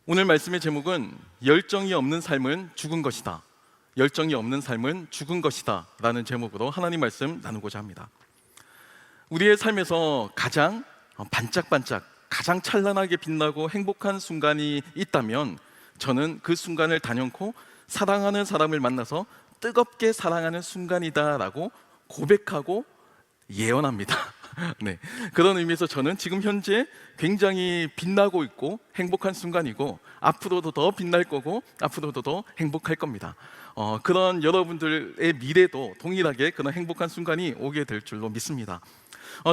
오늘 말씀의 제목은 열정이 없는 삶은 죽은 것이다. 열정이 없는 삶은 죽은 것이다 라는 제목으로 하나님 말씀 나누고자 합니다. 우리의 삶에서 가장 반짝반짝 가장 찬란하게 빛나고 행복한 순간이 있다면 저는 그 순간을 단연코 사랑하는 사람을 만나서 뜨겁게 사랑하는 순간이다 라고 고백하고 예언합니다. 네, 그런 의미에서 저는 지금 현재 굉장히 빛나고 있고 행복한 순간이고 앞으로도 더 빛날 거고 앞으로도 더 행복할 겁니다. 그런 여러분들의 미래도 동일하게 그런 행복한 순간이 오게 될 줄로 믿습니다.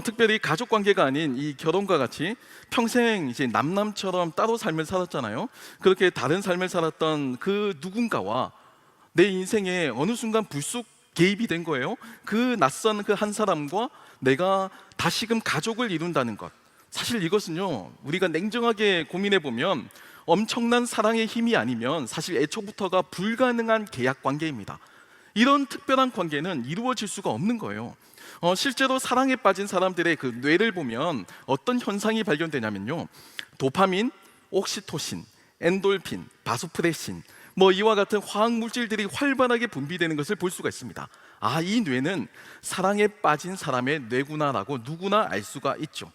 특별히 가족 관계가 아닌 이 결혼과 같이 평생 이제 남남처럼 따로 삶을 살았잖아요. 그렇게 다른 삶을 살았던 그 누군가와 내 인생에 어느 순간 불쑥 개입이 된 거예요. 그 낯선 그 한 사람과 내가 다시금 가족을 이룬다는 것, 사실 이것은요 우리가 냉정하게 고민해 보면 엄청난 사랑의 힘이 아니면 사실 애초부터가 불가능한 계약 관계입니다. 이런 특별한 관계는 이루어질 수가 없는 거예요. 실제로 사랑에 빠진 사람들의 그 뇌를 보면 어떤 현상이 발견되냐면요, 도파민, 옥시토신, 엔돌핀, 바소프레신 이와 같은 화학 물질들이 활발하게 분비되는 것을 볼 수가 있습니다. 이 뇌는 사랑에 빠진 사람의 뇌구나라고 누구나 알 수가 있죠.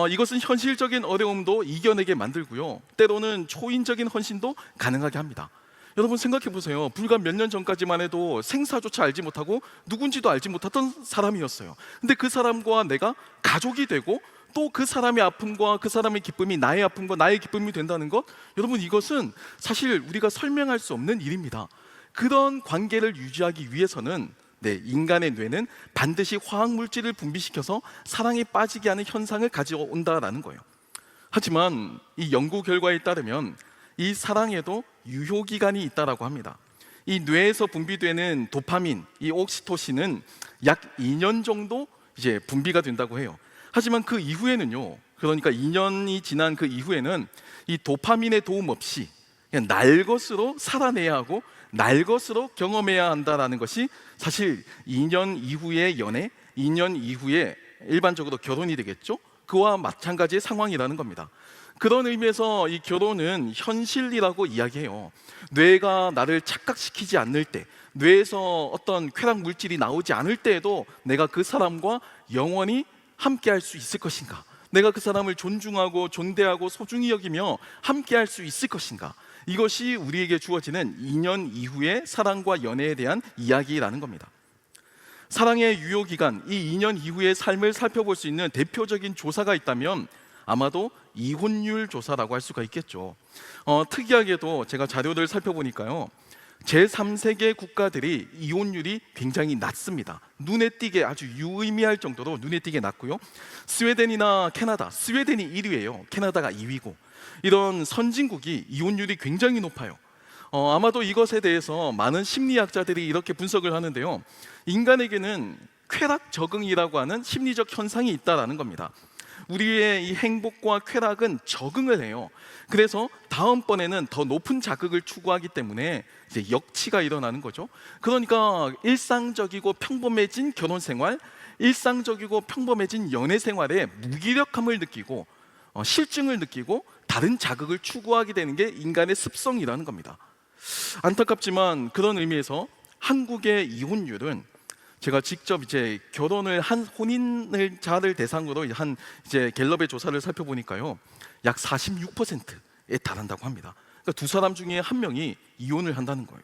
이것은 현실적인 어려움도 이겨내게 만들고요, 때로는 초인적인 헌신도 가능하게 합니다. 여러분 생각해 보세요. 불과 몇 년 전까지만 해도 생사조차 알지 못하고 누군지도 알지 못했던 사람이었어요. 근데 그 사람과 내가 가족이 되고 또 그 사람의 아픔과 그 사람의 기쁨이 나의 아픔과 나의 기쁨이 된다는 것, 여러분 이것은 사실 우리가 설명할 수 없는 일입니다. 그런 관계를 유지하기 위해서는 인간의 뇌는 반드시 화학물질을 분비시켜서 사랑에 빠지게 하는 현상을 가져온다라는 거예요. 하지만 이 연구 결과에 따르면 이 사랑에도 유효기간이 있다라고 합니다. 이 뇌에서 분비되는 도파민, 이 옥시토신은 약 2년 정도 이제 분비가 된다고 해요. 하지만 그 이후에는요, 그러니까 2년이 지난 그 이후에는 이 도파민의 도움 없이 그냥 날 것으로 살아내야 하고 날 것으로 경험해야 한다라는 것이 사실 2년 이후의 연애, 2년 이후에 일반적으로 결혼이 되겠죠? 그와 마찬가지의 상황이라는 겁니다. 그런 의미에서 이 결혼은 현실이라고 이야기해요. 뇌가 나를 착각시키지 않을 때, 뇌에서 어떤 쾌락 물질이 나오지 않을 때에도 내가 그 사람과 영원히 함께 할 수 있을 것인가? 내가 그 사람을 존중하고 존대하고 소중히 여기며 함께 할 수 있을 것인가? 이것이 우리에게 주어지는 2년 이후의 사랑과 연애에 대한 이야기라는 겁니다. 사랑의 유효기간, 이 2년 이후의 삶을 살펴볼 수 있는 대표적인 조사가 있다면 아마도 이혼율 조사라고 할 수가 있겠죠. 특이하게도 제가 자료를 살펴보니까요, 제3세계 국가들이 이혼율이 굉장히 낮습니다. 눈에 띄게 아주 유의미할 정도로 눈에 띄게 낮고요, 스웨덴이나 캐나다, 스웨덴이 1위예요. 캐나다가 2위고 이런 선진국이 이혼율이 굉장히 높아요. 아마도 이것에 대해서 많은 심리학자들이 이렇게 분석을 하는데요, 인간에게는 쾌락 적응이라고 하는 심리적 현상이 있다라는 겁니다. 우리의 이 행복과 쾌락은 적응을 해요. 그래서 다음번에는 더 높은 자극을 추구하기 때문에 이제 역치가 일어나는 거죠. 그러니까 일상적이고 평범해진 결혼 생활, 일상적이고 평범해진 연애 생활에 무기력함을 느끼고 실증을 느끼고 다른 자극을 추구하게 되는 게 인간의 습성이라는 겁니다. 안타깝지만 그런 의미에서 한국의 이혼율은, 제가 직접 이제 결혼을 한 혼인자를 대상으로 한 이제 갤럽의 조사를 살펴보니까요, 약 46%에 달한다고 합니다. 그러니까 두 사람 중에 한 명이 이혼을 한다는 거예요.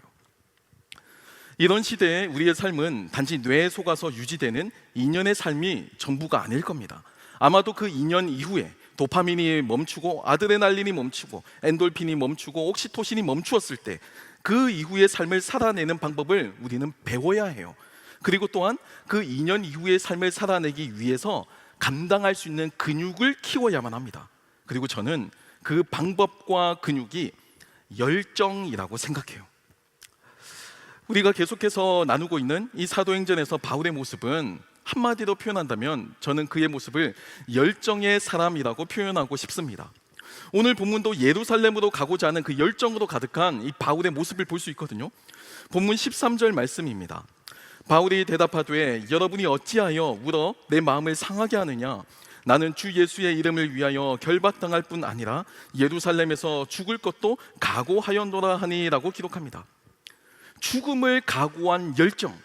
이런 시대에 우리의 삶은 단지 뇌에 속아서 유지되는 2년의 삶이 전부가 아닐 겁니다. 아마도 그 2년 이후에 도파민이 멈추고 아드레날린이 멈추고 엔돌핀이 멈추고 옥시토신이 멈추었을 때 그 이후의 삶을 살아내는 방법을 우리는 배워야 해요. 그리고 또한 그 2년 이후의 삶을 살아내기 위해서 감당할 수 있는 근육을 키워야만 합니다. 그리고 저는 그 방법과 근육이 열정이라고 생각해요. 우리가 계속해서 나누고 있는 이 사도행전에서 바울의 모습은 한마디로 표현한다면 저는 그의 모습을 열정의 사람이라고 표현하고 싶습니다. 오늘 본문도 예루살렘으로 가고자 하는 그 열정으로 가득한 이 바울의 모습을 볼 수 있거든요. 본문 13절 말씀입니다. 바울이 대답하되 여러분이 어찌하여 울어 내 마음을 상하게 하느냐? 나는 주 예수의 이름을 위하여 결박당할 뿐 아니라 예루살렘에서 죽을 것도 각오하였노라 하니라고 기록합니다. 죽음을 각오한 열정.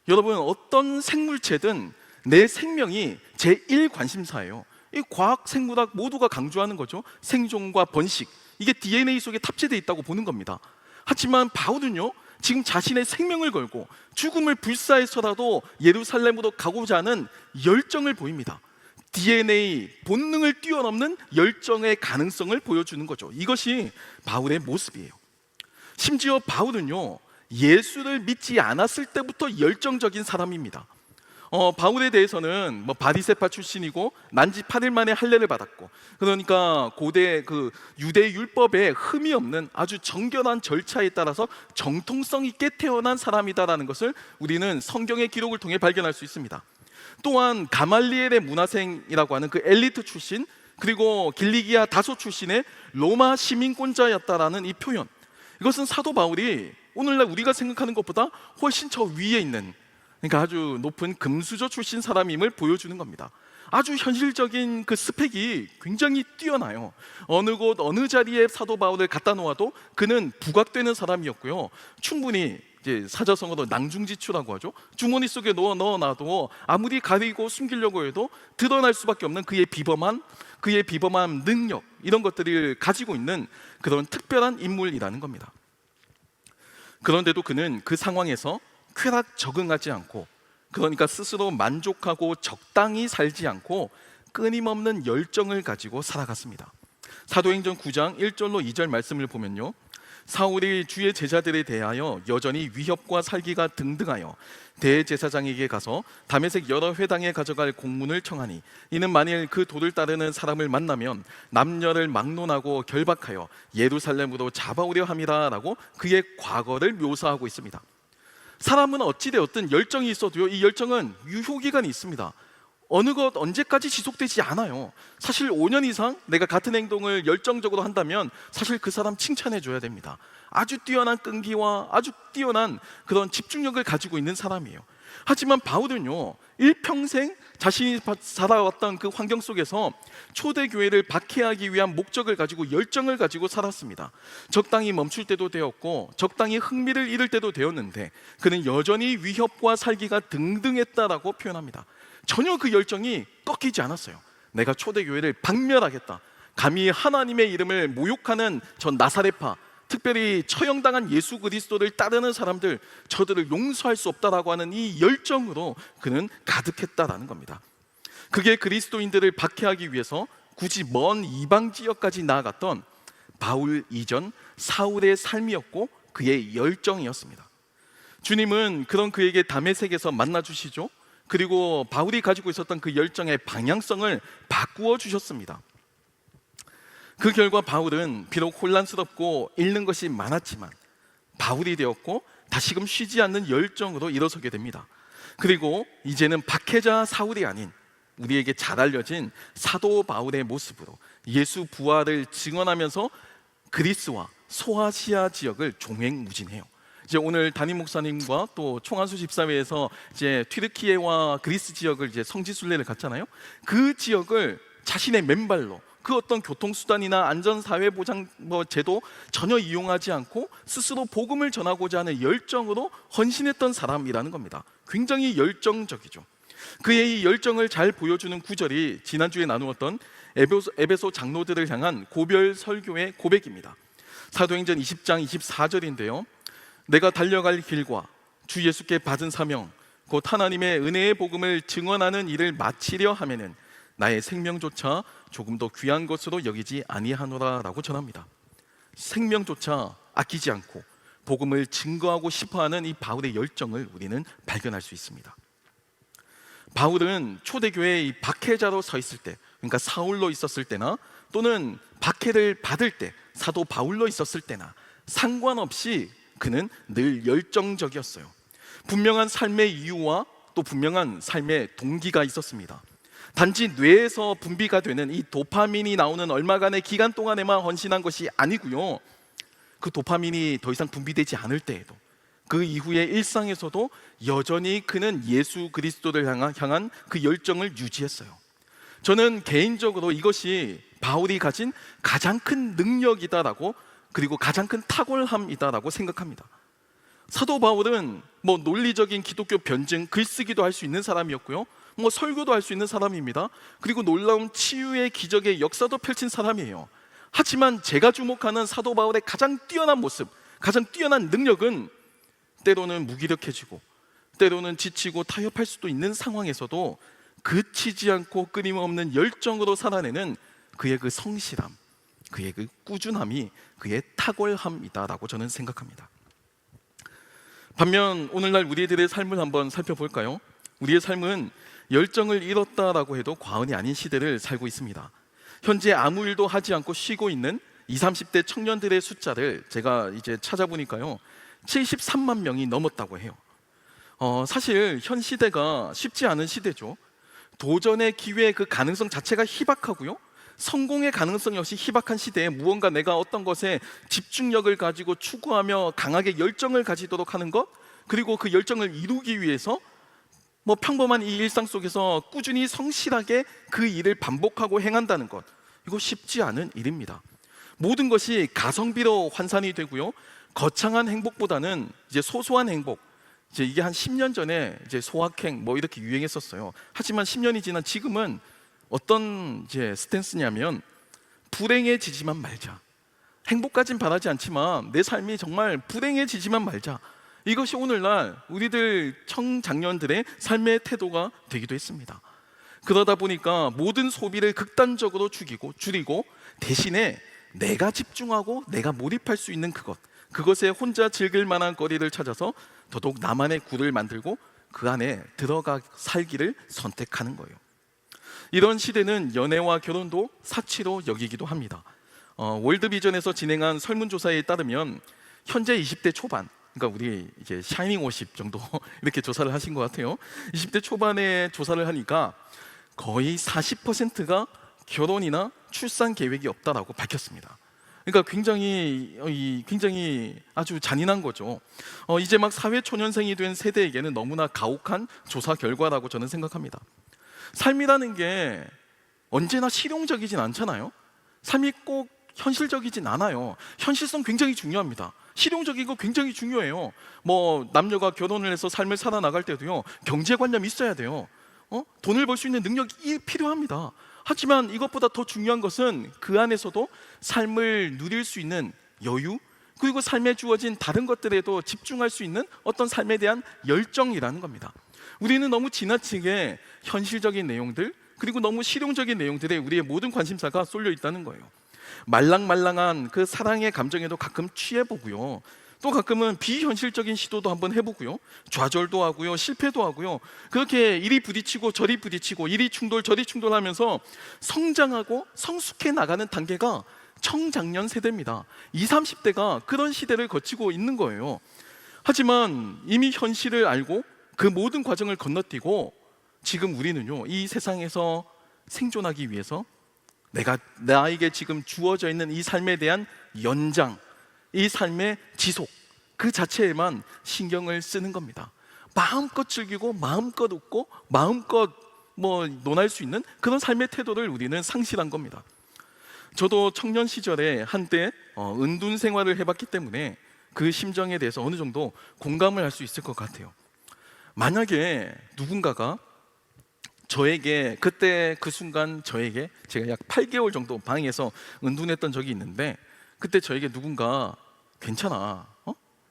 여러분, 어떤 생물체든 내 생명이 제1관심사예요. 이 과학, 생물학 모두가 강조하는 거죠. 생존과 번식, 이게 DNA 속에 탑재되어 있다고 보는 겁니다. 하지만 바울은요, 지금 자신의 생명을 걸고 죽음을 불사해서라도 예루살렘으로 가고자 하는 열정을 보입니다. DNA, 본능을 뛰어넘는 열정의 가능성을 보여주는 거죠. 이것이 바울의 모습이에요. 심지어 바울은요, 예수를 믿지 않았을 때부터 열정적인 사람입니다. 바울에 대해서는 바리새파 출신이고 난지 8일 만에 할례를 받았고, 그러니까 고대 그 유대 율법에 흠이 없는 아주 정결한 절차에 따라서 정통성 있게 태어난 사람이다라는 것을 우리는 성경의 기록을 통해 발견할 수 있습니다. 또한 가말리엘의 문화생이라고 하는 그 엘리트 출신, 그리고 길리기아 다소 출신의 로마 시민권자였다라는 이 표현, 이것은 사도 바울이 오늘날 우리가 생각하는 것보다 훨씬 저 위에 있는, 그러니까 아주 높은 금수저 출신 사람임을 보여주는 겁니다. 아주 현실적인 그 스펙이 굉장히 뛰어나요. 어느 곳 어느 자리에 사도 바울을 갖다 놓아도 그는 부각되는 사람이었고요, 충분히 이제 사자성어로 낭중지추라고 하죠. 주머니 속에 넣어놔도 아무리 가리고 숨기려고 해도 드러날 수밖에 없는 그의 비범한 능력, 이런 것들을 가지고 있는 그런 특별한 인물이라는 겁니다. 그런데도 그는 그 상황에서 쾌락 적응하지 않고, 그러니까 스스로 만족하고 적당히 살지 않고 끊임없는 열정을 가지고 살아갔습니다. 사도행전 9장 1절로 2절 말씀을 보면요, 사울이 주의 제자들에 대하여 여전히 위협과 살기가 등등하여 대제사장에게 가서 다메섹 여러 회당에 가져갈 공문을 청하니, 이는 만일 그 도를 따르는 사람을 만나면 남녀를 막론하고 결박하여 예루살렘으로 잡아오려 함이라 라고 그의 과거를 묘사하고 있습니다. 사람은 어찌되었든 열정이 있어도요, 이 열정은 유효기간이 있습니다. 어느 것 언제까지 지속되지 않아요. 사실 5년 이상 내가 같은 행동을 열정적으로 한다면 사실 그 사람 칭찬해 줘야 됩니다. 아주 뛰어난 끈기와 아주 뛰어난 그런 집중력을 가지고 있는 사람이에요. 하지만 바울은요, 일평생 자신이 살아왔던 그 환경 속에서 초대교회를 박해하기 위한 목적을 가지고 열정을 가지고 살았습니다. 적당히 멈출 때도 되었고 적당히 흥미를 잃을 때도 되었는데 그는 여전히 위협과 살기가 등등했다라고 표현합니다. 전혀 그 열정이 꺾이지 않았어요. 내가 초대교회를 박멸하겠다, 감히 하나님의 이름을 모욕하는 전 나사렛파, 특별히 처형당한 예수 그리스도를 따르는 사람들, 저들을 용서할 수 없다라고 하는 이 열정으로 그는 가득했다라는 겁니다. 그게 그리스도인들을 박해하기 위해서 굳이 먼 이방 지역까지 나아갔던 바울 이전 사울의 삶이었고 그의 열정이었습니다. 주님은 그런 그에게 다메섹에서 만나 주시죠. 그리고 바울이 가지고 있었던 그 열정의 방향성을 바꾸어 주셨습니다. 그 결과 바울은 비록 혼란스럽고 잃는 것이 많았지만 바울이 되었고 다시금 쉬지 않는 열정으로 일어서게 됩니다. 그리고 이제는 박해자 사울이 아닌 우리에게 잘 알려진 사도 바울의 모습으로 예수 부활을 증언하면서 그리스와 소아시아 지역을 종횡무진해요. 이제 오늘 담임 목사님과 또 총한수 집사회에서 이제 튀르키예와 그리스 지역을 이제 성지순례를 갔잖아요. 그 지역을 자신의 맨발로 그 어떤 교통수단이나 안전사회보장 제도 전혀 이용하지 않고 스스로 복음을 전하고자 하는 열정으로 헌신했던 사람이라는 겁니다. 굉장히 열정적이죠. 그의 이 열정을 잘 보여주는 구절이 지난주에 나누었던 에베소 장로들을 향한 고별 설교의 고백입니다. 사도행전 20장 24절인데요, 내가 달려갈 길과 주 예수께 받은 사명 곧 하나님의 은혜의 복음을 증언하는 일을 마치려 하면은 나의 생명조차 조금도 귀한 것으로 여기지 아니하노라 라고 전합니다. 생명조차 아끼지 않고 복음을 증거하고 싶어하는 이 바울의 열정을 우리는 발견할 수 있습니다. 바울은 초대교회의 이 박해자로 서 있을 때, 그러니까 사울로 있었을 때나 또는 박해를 받을 때 사도 바울로 있었을 때나 상관없이 그는 늘 열정적이었어요. 분명한 삶의 이유와 또 분명한 삶의 동기가 있었습니다. 단지 뇌에서 분비가 되는 이 도파민이 나오는 얼마간의 기간 동안에만 헌신한 것이 아니고요, 그 도파민이 더 이상 분비되지 않을 때에도 그 이후의 일상에서도 여전히 그는 예수 그리스도를 향한 그 열정을 유지했어요. 저는 개인적으로 이것이 바울이 가진 가장 큰 능력이다라고, 그리고 가장 큰 탁월함이다라고 생각합니다. 사도 바울은 뭐 논리적인 기독교 변증, 글쓰기도 할 수 있는 사람이었고요, 뭐 설교도 할 수 있는 사람입니다. 그리고 놀라운 치유의 기적의 역사도 펼친 사람이에요. 하지만 제가 주목하는 사도 바울의 가장 뛰어난 모습, 가장 뛰어난 능력은 때로는 무기력해지고 때로는 지치고 타협할 수도 있는 상황에서도 그치지 않고 끊임없는 열정으로 살아내는 그의 그 성실함, 그의 그 꾸준함이 그의 탁월함이다라고 저는 생각합니다. 반면 오늘날 우리들의 삶을 한번 살펴볼까요? 우리의 삶은 열정을 잃었다라고 해도 과언이 아닌 시대를 살고 있습니다. 현재 아무 일도 하지 않고 쉬고 있는 20, 30대 청년들의 숫자를 제가 이제 찾아보니까요, 73만 명이 넘었다고 해요. 사실 현 시대가 쉽지 않은 시대죠. 도전의 기회, 그 가능성 자체가 희박하고요, 성공의 가능성 역시 희박한 시대에 무언가 내가 어떤 것에 집중력을 가지고 추구하며 강하게 열정을 가지도록 하는 것, 그리고 그 열정을 이루기 위해서 뭐 평범한 이 일상 속에서 꾸준히 성실하게 그 일을 반복하고 행한다는 것, 이거 쉽지 않은 일입니다. 모든 것이 가성비로 환산이 되고요, 거창한 행복보다는 이제 소소한 행복, 이제 이게 한 10년 전에 이제 소확행 뭐 이렇게 유행했었어요. 하지만 10년이 지난 지금은 어떤 이제 스탠스냐면, 불행해지지만 말자, 행복까진 바라지 않지만 내 삶이 정말 불행해지지만 말자, 이것이 오늘날 우리들 청장년들의 삶의 태도가 되기도 했습니다. 그러다 보니까 모든 소비를 극단적으로 줄이고 대신에 내가 집중하고 내가 몰입할 수 있는 그것에 혼자 즐길 만한 거리를 찾아서 더더욱 나만의 굴을 만들고 그 안에 들어가 살기를 선택하는 거예요. 이런 시대는 연애와 결혼도 사치로 여기기도 합니다. 월드비전에서 진행한 설문조사에 따르면 현재 20대 초반, 그러니까 우리 이제 샤이닝 50 정도 이렇게 조사를 하신 것 같아요. 20대 초반에 조사를 하니까 거의 40%가 결혼이나 출산 계획이 없다라고 밝혔습니다. 그러니까 굉장히 아주 잔인한 거죠. 이제 막 사회초년생이 된 세대에게는 너무나 가혹한 조사 결과라고 저는 생각합니다. 삶이라는 게 언제나 실용적이진 않잖아요. 삶이 꼭 현실적이진 않아요. 현실성 굉장히 중요합니다. 실용적이고 굉장히 중요해요. 뭐 남녀가 결혼을 해서 삶을 살아나갈 때도요, 경제관념이 있어야 돼요. 돈을 벌 수 있는 능력이 필요합니다. 하지만 이것보다 더 중요한 것은 그 안에서도 삶을 누릴 수 있는 여유, 그리고 삶에 주어진 다른 것들에도 집중할 수 있는 어떤 삶에 대한 열정이라는 겁니다. 우리는 너무 지나치게 현실적인 내용들, 그리고 너무 실용적인 내용들에 우리의 모든 관심사가 쏠려 있다는 거예요. 말랑말랑한 그 사랑의 감정에도 가끔 취해보고요, 또 가끔은 비현실적인 시도도 한번 해보고요, 좌절도 하고요, 실패도 하고요, 그렇게 이리 부딪히고 저리 부딪히고 이리 충돌 저리 충돌하면서 성장하고 성숙해 나가는 단계가 청장년 세대입니다. 20, 30대가 그런 시대를 거치고 있는 거예요. 하지만 이미 현실을 알고 그 모든 과정을 건너뛰고 지금 우리는요, 이 세상에서 생존하기 위해서 나에게 지금 주어져 있는 이 삶에 대한 연장, 이 삶의 지속, 그 자체에만 신경을 쓰는 겁니다. 마음껏 즐기고 마음껏 웃고 마음껏 뭐 논할 수 있는 그런 삶의 태도를 우리는 상실한 겁니다. 저도 청년 시절에 한때 은둔 생활을 해봤기 때문에 그 심정에 대해서 어느 정도 공감을 할 수 있을 것 같아요. 만약에 누군가가 저에게 그때 그 순간 저에게, 제가 약 8개월 정도 방에서 은둔했던 적이 있는데, 그때 저에게 누군가 괜찮아,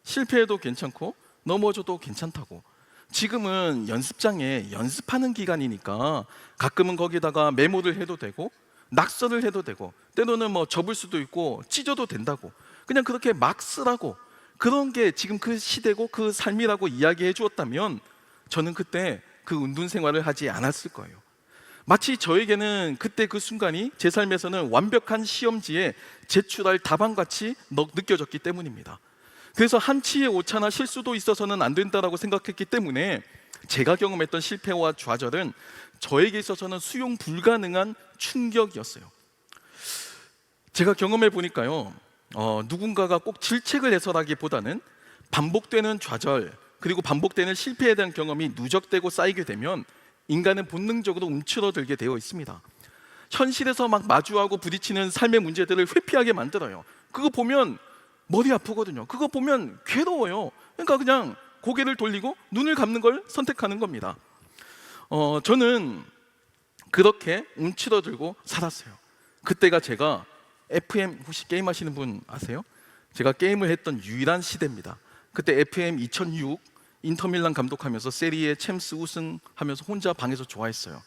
실패해도 괜찮고 넘어져도 괜찮다고, 지금은 연습장에 연습하는 기간이니까 가끔은 거기다가 메모를 해도 되고 낙서를 해도 되고 때로는 뭐 접을 수도 있고 찢어도 된다고, 그냥 그렇게 막 쓰라고, 그런 게 지금 그 시대고 그 삶이라고 이야기해 주었다면 저는 그때 그 은둔 생활을 하지 않았을 거예요. 마치 저에게는 그때 그 순간이 제 삶에서는 완벽한 시험지에 제출할 답안같이 느껴졌기 때문입니다. 그래서 한치의 오차나 실수도 있어서는 안 된다라고 생각했기 때문에 제가 경험했던 실패와 좌절은 저에게 있어서는 수용 불가능한 충격이었어요. 제가 경험해 보니까요, 누군가가 꼭 질책을 해서라기보다는 반복되는 좌절, 그리고 반복되는 실패에 대한 경험이 누적되고 쌓이게 되면 인간은 본능적으로 움츠러들게 되어 있습니다. 현실에서 막 마주하고 부딪히는 삶의 문제들을 회피하게 만들어요. 그거 보면 머리 아프거든요. 그거 보면 괴로워요. 그러니까 그냥 고개를 돌리고 눈을 감는 걸 선택하는 겁니다. 저는 그렇게 움츠러들고 살았어요. 그때가 제가 FM, 혹시 게임 하시는 분 아세요? 제가 게임을 했던 유일한 시대입니다. 그때 FM 2006 인터밀란 감독하면서 세리에 챔스 우승하면서 혼자 방에서 좋아했어요.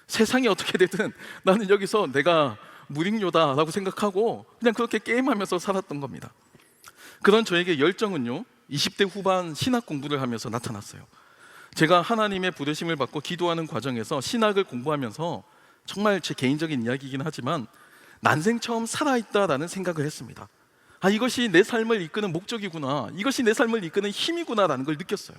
세상이 어떻게 되든 나는 여기서 내가 무링요다라고 생각하고 그냥 그렇게 게임하면서 살았던 겁니다. 그런 저에게 열정은요, 20대 후반 신학 공부를 하면서 나타났어요. 제가 하나님의 부르심을 받고 기도하는 과정에서 신학을 공부하면서 정말 제 개인적인 이야기이긴 하지만 난생 처음 살아있다라는 생각을 했습니다. 이것이 내 삶을 이끄는 목적이구나, 이것이 내 삶을 이끄는 힘이구나라는 걸 느꼈어요.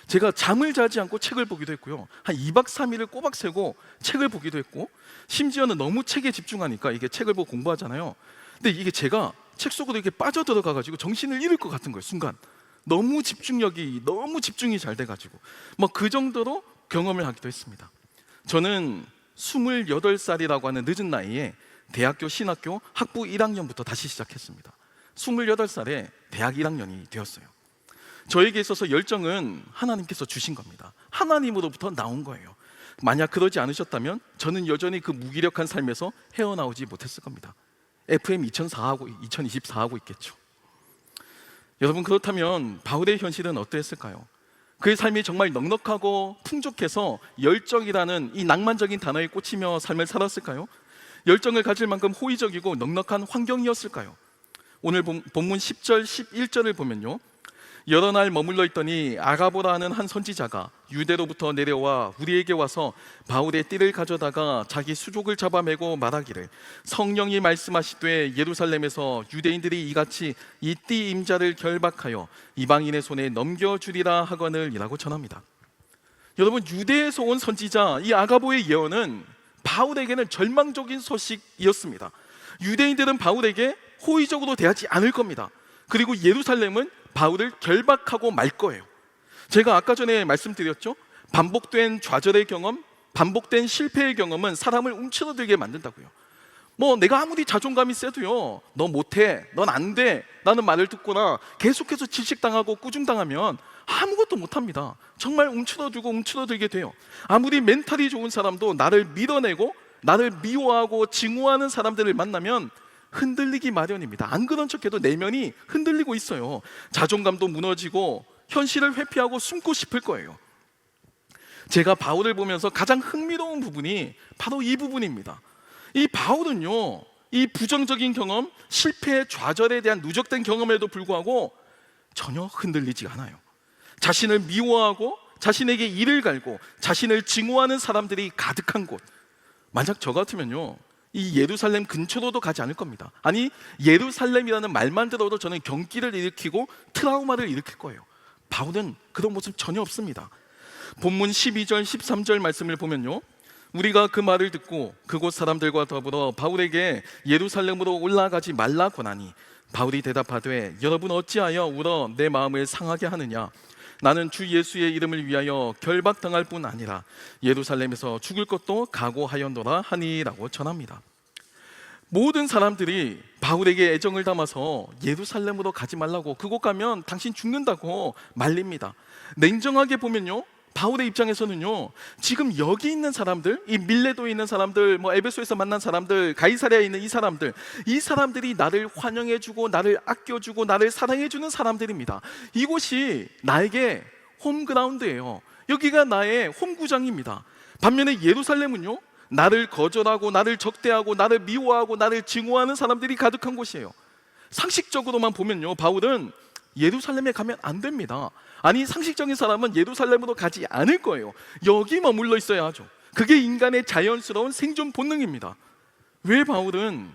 제가 잠을 자지 않고 책을 보기도 했고요, 한 2박 3일을 꼬박 새고 책을 보기도 했고, 심지어는 너무 책에 집중하니까 이게 책을 보고 공부하잖아요. 근데 이게 제가 책 속으로 이렇게 빠져들어가가지고 정신을 잃을 것 같은 거예요. 순간 너무 집중이 잘 돼가지고 그 정도로 경험을 하기도 했습니다. 저는 28살이라고 하는 늦은 나이에 대학교 신학교 학부 1학년부터 다시 시작했습니다. 28살에 대학 1학년이 되었어요. 저에게 있어서 열정은 하나님께서 주신 겁니다. 하나님으로부터 나온 거예요. 만약 그러지 않으셨다면 저는 여전히 그 무기력한 삶에서 헤어나오지 못했을 겁니다. FM 2024하고 있겠죠. 여러분, 그렇다면 바울의 현실은 어떠했을까요? 그의 삶이 정말 넉넉하고 풍족해서 열정이라는 이 낭만적인 단어에 꽂히며 삶을 살았을까요? 열정을 가질 만큼 호의적이고 넉넉한 환경이었을까요? 오늘 본문 10절, 11절을 보면요, 여러 날 머물러 있더니 아가보라 하는 한 선지자가 유대로부터 내려와 우리에게 와서 바울의 띠를 가져다가 자기 수족을 잡아매고 말하기를, 성령이 말씀하시되 예루살렘에서 유대인들이 이같이 이 띠 임자를 결박하여 이방인의 손에 넘겨주리라 하거늘 이라고 전합니다. 여러분, 유대에서 온 선지자 이 아가보의 예언은 바울에게는 절망적인 소식이었습니다. 유대인들은 바울에게 호의적으로 대하지 않을 겁니다. 그리고 예루살렘은 바울을 결박하고 말 거예요. 제가 아까 전에 말씀드렸죠, 반복된 좌절의 경험, 반복된 실패의 경험은 사람을 움츠러들게 만든다고요. 내가 아무리 자존감이 세도요, 너 못해, 넌 안 돼 라는 말을 듣거나 계속해서 질식당하고 꾸중당하면 아무것도 못합니다. 정말 움츠러들게 돼요. 아무리 멘탈이 좋은 사람도 나를 밀어내고 나를 미워하고 증오하는 사람들을 만나면 흔들리기 마련입니다. 안 그런 척해도 내면이 흔들리고 있어요. 자존감도 무너지고 현실을 회피하고 숨고 싶을 거예요. 제가 바울을 보면서 가장 흥미로운 부분이 바로 이 부분입니다. 이 바울은요, 이 부정적인 경험, 실패, 좌절에 대한 누적된 경험에도 불구하고 전혀 흔들리지 않아요. 자신을 미워하고 자신에게 이를 갈고 자신을 증오하는 사람들이 가득한 곳, 만약 저 같으면요, 이 예루살렘 근처로도 가지 않을 겁니다. 아니, 예루살렘이라는 말만 들어도 저는 경기를 일으키고 트라우마를 일으킬 거예요. 바울은 그런 모습 전혀 없습니다. 본문 12절 13절 말씀을 보면요, 우리가 그 말을 듣고 그곳 사람들과 더불어 바울에게 예루살렘으로 올라가지 말라고 하니 바울이 대답하되, 여러분 어찌하여 울어 내 마음을 상하게 하느냐? 나는 주 예수의 이름을 위하여 결박당할 뿐 아니라 예루살렘에서 죽을 것도 각오하였노라 하니라고 전합니다. 모든 사람들이 바울에게 애정을 담아서 예루살렘으로 가지 말라고, 그곳 가면 당신 죽는다고 말립니다. 냉정하게 보면요, 바울의 입장에서는요, 지금 여기 있는 사람들, 이 밀레도에 있는 사람들, 에베소에서 만난 사람들, 가이사랴에 있는 이 사람들이 나를 환영해주고 나를 아껴주고 나를 사랑해주는 사람들입니다. 이곳이 나에게 홈그라운드예요. 여기가 나의 홈구장입니다. 반면에 예루살렘은요, 나를 거절하고 나를 적대하고 나를 미워하고 나를 증오하는 사람들이 가득한 곳이에요. 상식적으로만 보면요, 바울은 예루살렘에 가면 안 됩니다. 아니, 상식적인 사람은 예루살렘으로 가지 않을 거예요. 여기 머물러 있어야 하죠. 그게 인간의 자연스러운 생존 본능입니다. 왜 바울은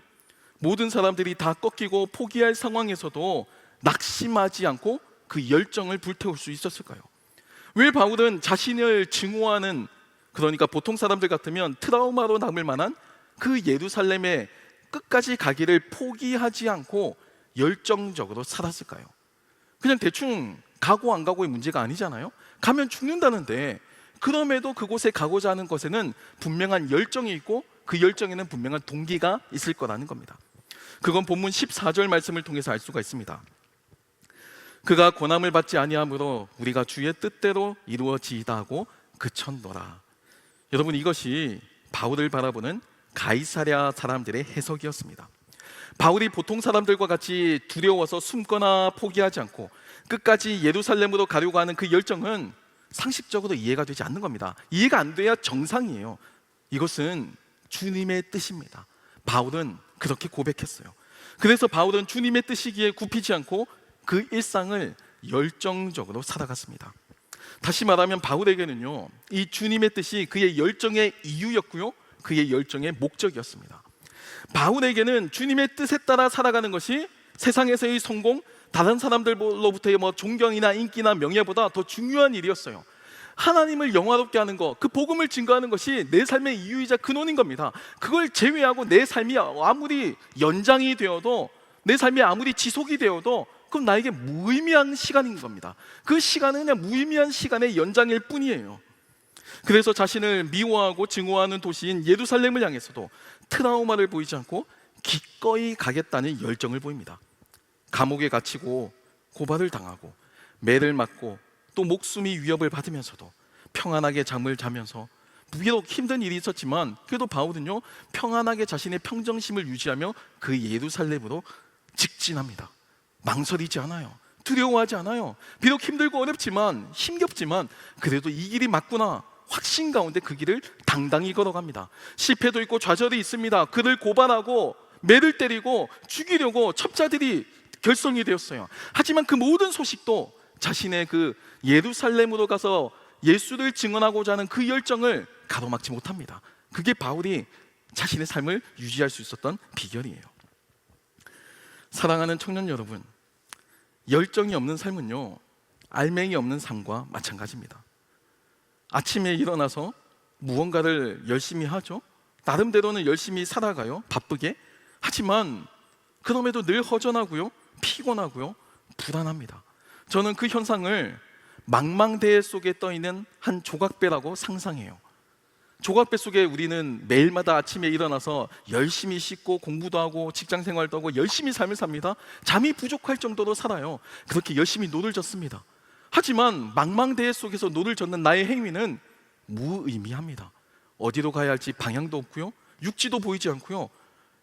모든 사람들이 다 꺾이고 포기할 상황에서도 낙심하지 않고 그 열정을 불태울 수 있었을까요? 왜 바울은 자신을 증오하는, 그러니까 보통 사람들 같으면 트라우마로 남을 만한 그 예루살렘에 끝까지 가기를 포기하지 않고 열정적으로 살았을까요? 그냥 대충 가고 안 가고의 문제가 아니잖아요. 가면 죽는다는데, 그럼에도 그곳에 가고자 하는 것에는 분명한 열정이 있고 그 열정에는 분명한 동기가 있을 거라는 겁니다. 그건 본문 14절 말씀을 통해서 알 수가 있습니다. 그가 고난을 받지 아니함으로 우리가 주의 뜻대로 이루어지이다 하고 그쳤노라. 여러분, 이것이 바울을 바라보는 가이사랴 사람들의 해석이었습니다. 바울이 보통 사람들과 같이 두려워서 숨거나 포기하지 않고 끝까지 예루살렘으로 가려고 하는 그 열정은 상식적으로 이해가 되지 않는 겁니다. 이해가 안 돼야 정상이에요. 이것은 주님의 뜻입니다. 바울은 그렇게 고백했어요. 그래서 바울은 주님의 뜻이기에 굽히지 않고 그 일상을 열정적으로 살아갔습니다. 다시 말하면 바울에게는요, 이 주님의 뜻이 그의 열정의 이유였고요, 그의 열정의 목적이었습니다. 바울에게는 주님의 뜻에 따라 살아가는 것이 세상에서의 성공, 다른 사람들로부터의 존경이나 인기나 명예보다 더 중요한 일이었어요. 하나님을 영화롭게 하는 것, 그 복음을 증거하는 것이 내 삶의 이유이자 근원인 겁니다. 그걸 제외하고 내 삶이 아무리 연장이 되어도, 내 삶이 아무리 지속이 되어도 그럼 나에게 무의미한 시간인 겁니다. 그 시간은 그냥 무의미한 시간의 연장일 뿐이에요. 그래서 자신을 미워하고 증오하는 도시인 예루살렘을 향해서도 트라우마를 보이지 않고 기꺼이 가겠다는 열정을 보입니다. 감옥에 갇히고 고발을 당하고 매를 맞고 또 목숨이 위협을 받으면서도 평안하게 잠을 자면서, 비록 힘든 일이 있었지만 그래도 바울은요, 평안하게 자신의 평정심을 유지하며 그 예루살렘으로 직진합니다. 망설이지 않아요. 두려워하지 않아요. 비록 힘들고 어렵지만, 힘겹지만 그래도 이 길이 맞구나 확신 가운데 그 길을 당당히 걸어갑니다. 실패도 있고 좌절이 있습니다. 그를 고발하고 매를 때리고 죽이려고 첩자들이 결성이 되었어요. 하지만 그 모든 소식도 자신의 그 예루살렘으로 가서 예수를 증언하고자 하는 그 열정을 가로막지 못합니다. 그게 바울이 자신의 삶을 유지할 수 있었던 비결이에요. 사랑하는 청년 여러분, 열정이 없는 삶은요, 알맹이 없는 삶과 마찬가지입니다. 아침에 일어나서 무언가를 열심히 하죠. 나름대로는 열심히 살아가요. 바쁘게. 하지만 그럼에도 늘 허전하고요, 피곤하고요, 불안합니다. 저는 그 현상을 망망대해 속에 떠있는 한 조각배라고 상상해요. 조각배 속에 우리는 매일마다 아침에 일어나서 열심히 씻고 공부도 하고 직장 생활도 하고 열심히 삶을 삽니다. 잠이 부족할 정도로 살아요. 그렇게 열심히 노를 젓습니다. 하지만 망망대해 속에서 노를 젓는 나의 행위는 무의미합니다. 어디로 가야 할지 방향도 없고요, 육지도 보이지 않고요,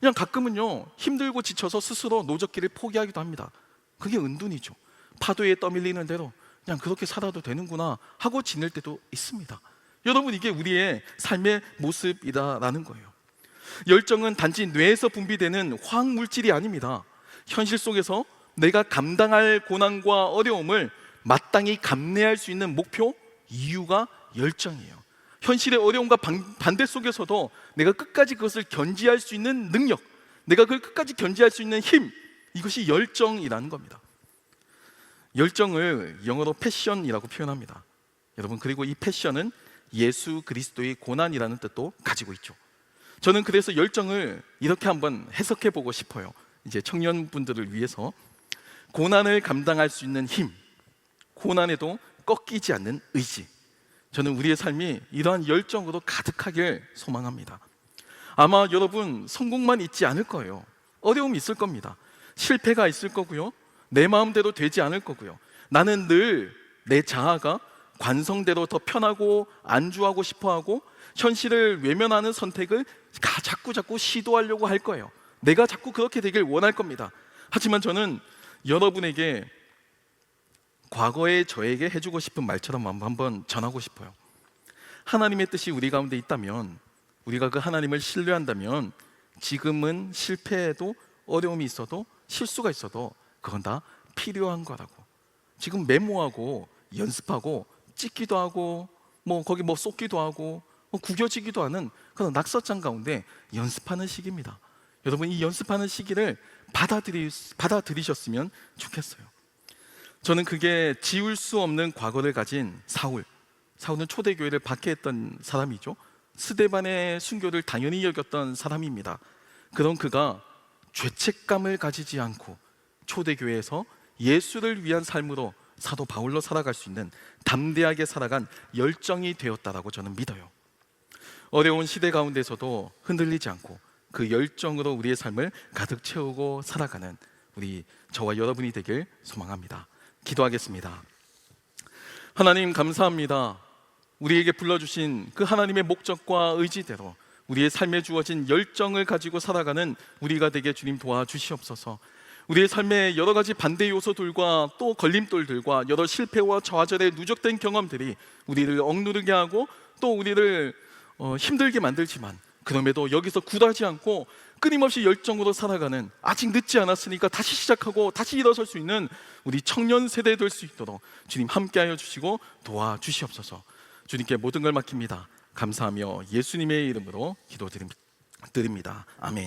그냥 가끔은요 힘들고 지쳐서 스스로 노젓기를 포기하기도 합니다. 그게 은둔이죠. 파도에 떠밀리는 대로 그냥 그렇게 살아도 되는구나 하고 지낼 때도 있습니다. 여러분, 이게 우리의 삶의 모습이다라는 거예요. 열정은 단지 뇌에서 분비되는 화학물질이 아닙니다. 현실 속에서 내가 감당할 고난과 어려움을 마땅히 감내할 수 있는 목표, 이유가 열정이에요. 현실의 어려움과 반대 속에서도 내가 끝까지 그것을 견지할 수 있는 능력, 내가 그걸 끝까지 견지할 수 있는 힘, 이것이 열정이라는 겁니다. 열정을 영어로 패션이라고 표현합니다. 여러분, 그리고 이 패션은 예수 그리스도의 고난이라는 뜻도 가지고 있죠. 저는 그래서 열정을 이렇게 한번 해석해 보고 싶어요. 이제 청년분들을 위해서, 고난을 감당할 수 있는 힘, 고난에도 꺾이지 않는 의지. 저는 우리의 삶이 이러한 열정으로 가득하길 소망합니다. 아마 여러분 성공만 있지 않을 거예요. 어려움이 있을 겁니다. 실패가 있을 거고요, 내 마음대로 되지 않을 거고요. 나는 늘 내 자아가 관성대로 더 편하고 안주하고 싶어하고 현실을 외면하는 선택을 자꾸 시도하려고 할 거예요. 내가 자꾸 그렇게 되길 원할 겁니다. 하지만 저는 여러분에게 과거의 저에게 해주고 싶은 말처럼 한번 전하고 싶어요. 하나님의 뜻이 우리 가운데 있다면, 우리가 그 하나님을 신뢰한다면 지금은 실패해도 어려움이 있어도 실수가 있어도 그건 다 필요한 거라고. 지금 메모하고 연습하고 찍기도 하고 거기 쏟기도 하고 구겨지기도 하는 그런 낙서장 가운데 연습하는 시기입니다. 여러분, 이 연습하는 시기를 받아들이셨으면 좋겠어요. 저는 그게 지울 수 없는 과거를 가진 사울은 초대교회를 박해했던 사람이죠. 스데반의 순교를 당연히 여겼던 사람입니다. 그런 그가 죄책감을 가지지 않고 초대교회에서 예수를 위한 삶으로 사도 바울로 살아갈 수 있는 담대하게 살아간 열정이 되었다라고 저는 믿어요. 어려운 시대 가운데서도 흔들리지 않고 그 열정으로 우리의 삶을 가득 채우고 살아가는 저와 여러분이 되길 소망합니다. 기도하겠습니다. 하나님 감사합니다. 우리에게 불러주신 그 하나님의 목적과 의지대로 우리의 삶에 주어진 열정을 가지고 살아가는 우리가 되게 주님 도와주시옵소서. 우리의 삶에 여러 가지 반대 요소들과 또 걸림돌들과 여러 실패와 좌절의 누적된 경험들이 우리를 억누르게 하고 또 우리를 힘들게 만들지만, 그럼에도 여기서 굴하지 않고 끊임없이 열정으로 살아가는, 아직 늦지 않았으니까 다시 시작하고 다시 일어설 수 있는 우리 청년 세대 될 수 있도록 주님 함께하여 주시고 도와주시옵소서. 주님께 모든 걸 맡깁니다. 감사하며 예수님의 이름으로 기도드립니다. 아멘.